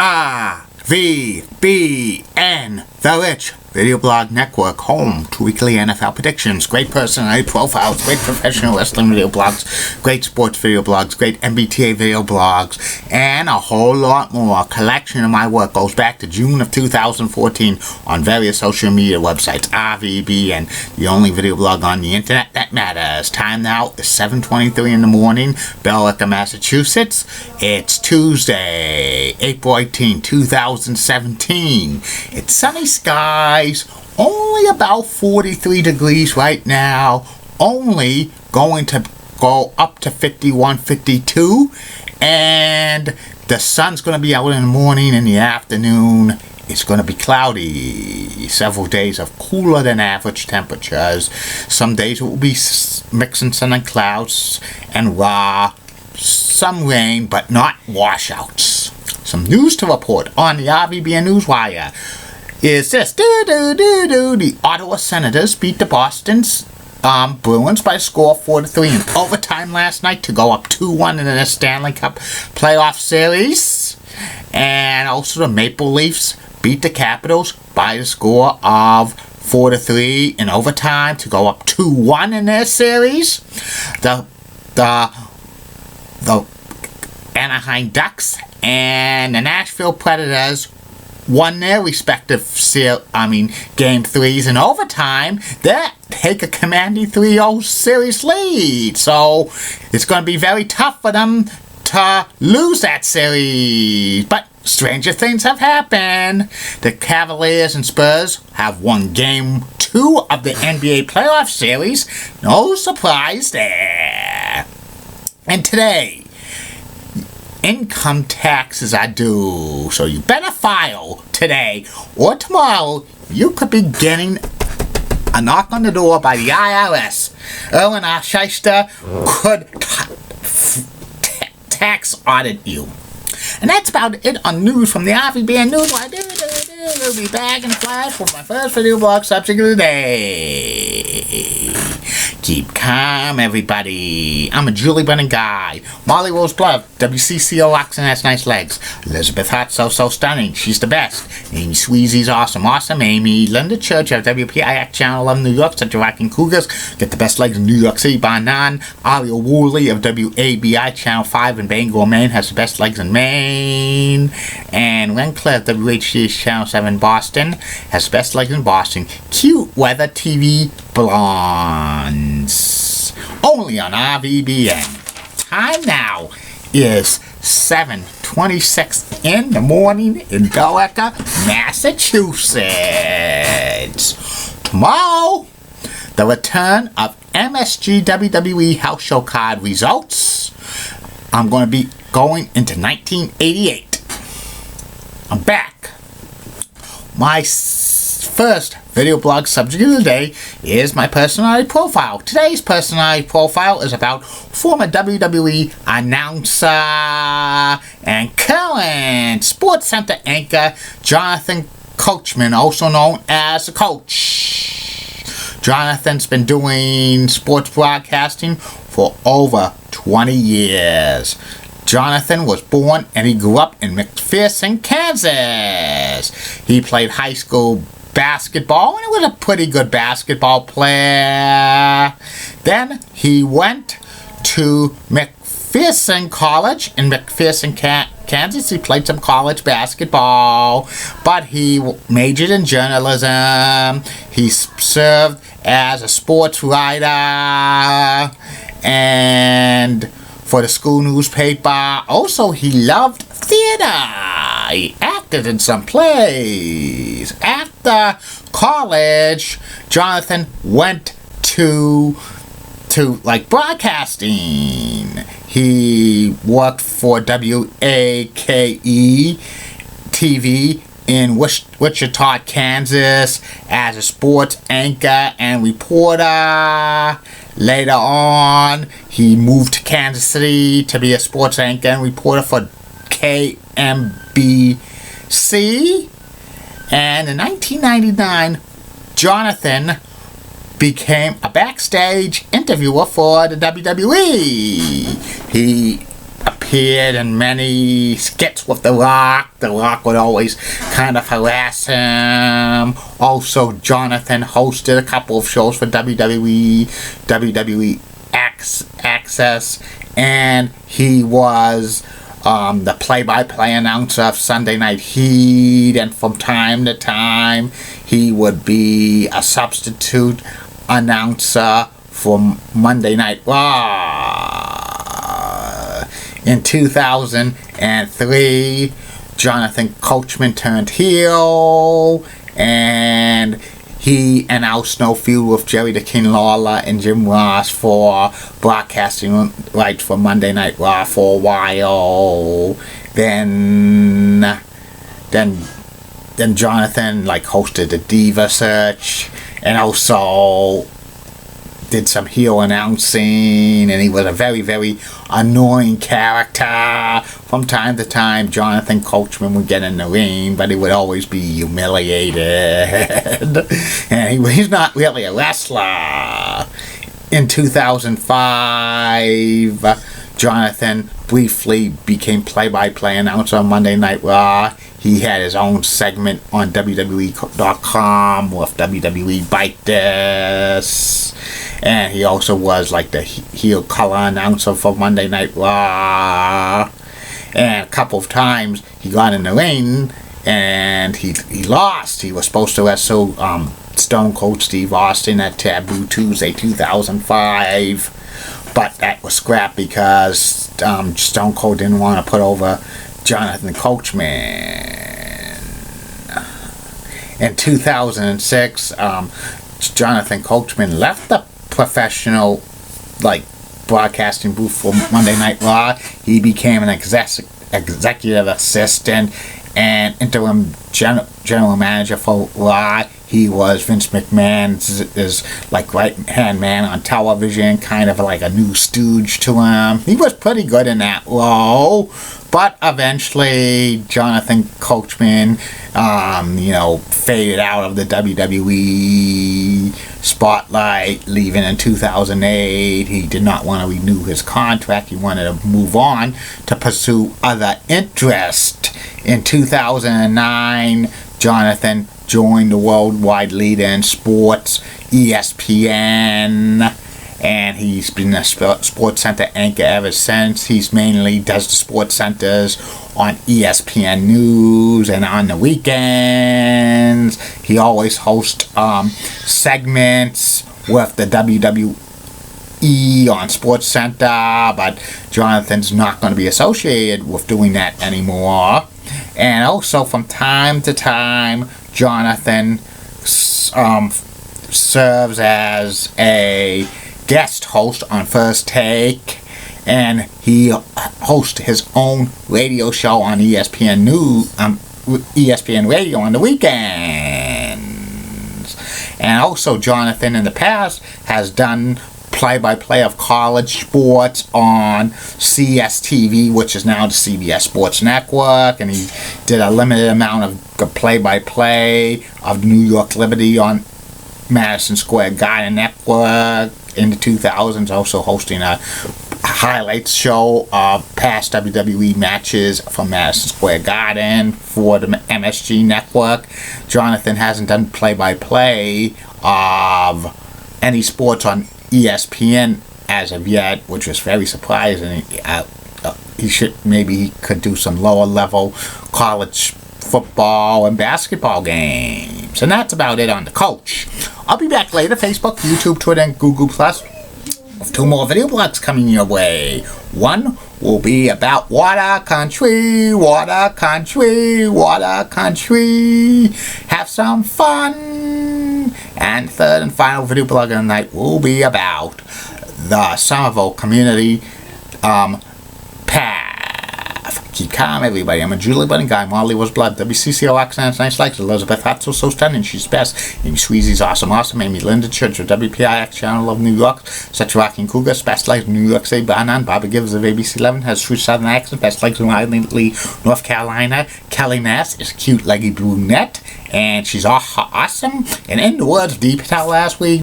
RVBN, The Rich Video Blog Network, home to weekly NFL predictions, great personality profiles, great professional wrestling video blogs, great sports video blogs, great MBTA video blogs, and a whole lot more. A collection of my work goes back to June of 2014 on various social media websites. RVBN, the only video blog on the internet that matters. Time now is 7:23 in the morning, Billerica, Massachusetts. It's Tuesday, April 18, 2017. It's sunny skies. Only about 43 degrees right now, only going to go up to 51, 52, and the sun's going to be out in the morning. In the afternoon, it's going to be cloudy. Several days of cooler than average temperatures. Some days it will be mixing sun and clouds and some rain, but not washouts. Some news to report on the RVBN Newswire is this. The Ottawa Senators beat the Boston Bruins by a score of 4-3 in overtime last night to go up 2-1 in the Stanley Cup playoff series. And also the Maple Leafs beat the Capitals by the score of 4-3 in overtime to go up 2-1 in their series. The Anaheim Ducks and the Nashville Predators won their respective game threes in overtime. They take a commanding 3-0 series lead. So it's going to be very tough for them to lose that series. But stranger things have happened. The Cavaliers and Spurs have won Game 2 of the NBA playoff series. No surprise there. And today, income taxes are due, so you better file today or tomorrow. You could be getting a knock on the door by the IRS. Erwin R. Shyster could tax audit you. And that's about it on news from the RVBN Newswire. We'll be back in a flash for my first video blog subject of the day. Keep calm, everybody. I'm a Julie Brennan guy. Molly Rose Bluff, WCCO Oxen has nice legs. Elizabeth Hart, so stunning. She's the best. Amy Sweezy's awesome. Amy. Linda Church of WPIX Channel 11 New York, such a rocking Cougars. Get the best legs in New York City, bar none. Aria Woolley of WABI Channel 5 in Bangor, Maine, has the best legs in Maine. And Ren Claire of WHC's Channel 7 Boston has the best legs in Boston. Cute weather TV blondes. Only on RVBN. Time now is 7:26 in the morning in Billerica, Massachusetts. Tomorrow, the return of MSG WWE House Show card results. I'm going to be going into 1988. I'm back. My first video blog subject of the day is my personality profile. Today's personality profile is about former WWE announcer and current SportsCenter anchor Jonthan Coachman, also known as the Coach. Jonathan's been doing sports broadcasting for over 20 years. Jonathan was born and he grew up in McPherson, Kansas. He played high school basketball and he was a pretty good basketball player. Then he went to McPherson College in McPherson, Kansas. He played some college basketball, but he majored in journalism. He served as a sports writer and for the school newspaper. Also, he loved theater. He acted in some plays. After college, Jonathan went to broadcasting. He worked for WAKE TV in Wichita, Kansas as a sports anchor and reporter. Later on, he moved to Kansas City to be a sports anchor and reporter for KMBC. And in 1999, Jonathan became a backstage interviewer for the WWE. He appeared appeared in many skits with The Rock. The Rock would always kind of harass him. Also, Jonathan hosted a couple of shows for WWE Access, and he was the play-by-play announcer of Sunday Night Heat, and from time to time he would be a substitute announcer for Monday Night Raw. In 2003, Jonthan Coachman turned heel, and he announced no feud with Jerry the King Lawler and Jim Ross for broadcasting rights for Monday Night Raw for a while. Then Jonathan hosted the Diva Search, and also did some heel announcing, and he was a very, very annoying character. From time to time, Jonthan Coachman would get in the ring, but he would always be humiliated. And he's not really a wrestler. In 2005, Jonathan briefly became play-by-play announcer on Monday Night Raw. He had his own segment on WWE.com with WWE Bite This. And he also was the heel color announcer for Monday Night Raw. And a couple of times he got in the ring and he lost. He was supposed to wrestle Stone Cold Steve Austin at Taboo Tuesday 2005. But that was scrapped because Stone Cold didn't want to put over Jonthan Coachman. In 2006, Jonthan Coachman left the professional broadcasting booth for Monday Night Raw. He became an executive assistant and interim general manager for Raw. He was Vince McMahon's right-hand man on television, kind of like a new stooge to him. He was pretty good in that role, but eventually Jonthan Coachman, faded out of the WWE spotlight, leaving in 2008. He did not want to renew his contract. He wanted to move on to pursue other interests. In 2009, Jonthan joined the worldwide leader in sports, ESPN, and he's been a SportsCenter anchor ever since. He's mainly does the SportsCenters on ESPN News, and on the weekends he always hosts segments with the WWE on SportsCenter, but Jonathan's not going to be associated with doing that anymore. And also from time to time, Jonathan serves as a guest host on First Take, and he hosts his own radio show on ESPN News, ESPN Radio on the weekends. And also, Jonathan in the past has done play-by-play of college sports on CSTV, which is now the CBS Sports Network, and he did a limited amount of play-by-play of New York Liberty on Madison Square Garden Network in the 2000s, also hosting a highlights show of past WWE matches from Madison Square Garden for the MSG Network. Jonathan hasn't done play-by-play of any sports on ESPN as of yet, which was very surprising. He could do some lower level college football and basketball games. And that's about it on the coach. I'll be back later. Facebook, YouTube, Twitter, and Google Plus with 2 more video blogs coming your way. One will be about water country, water country, water country. Have some fun. And third and final video blog of the night will be about the Somerville Community Path. Keep calm, everybody. I'm a Julie Bunny guy. Molly was blood. WCCO accents, nice likes. Elizabeth Hatzel, so stunning. She's best. Amy Sweezy's awesome. Amy Linda Church of WPIX Channel of New York. Such rocking cougar. Best likes New York City. Banan. Bobby Gibbs of ABC 11 has true Southern accent. Best likes in Lee, North Carolina. Kelly Nass is a cute leggy brunette, and she's awesome. And in the words of Deep Patel last week,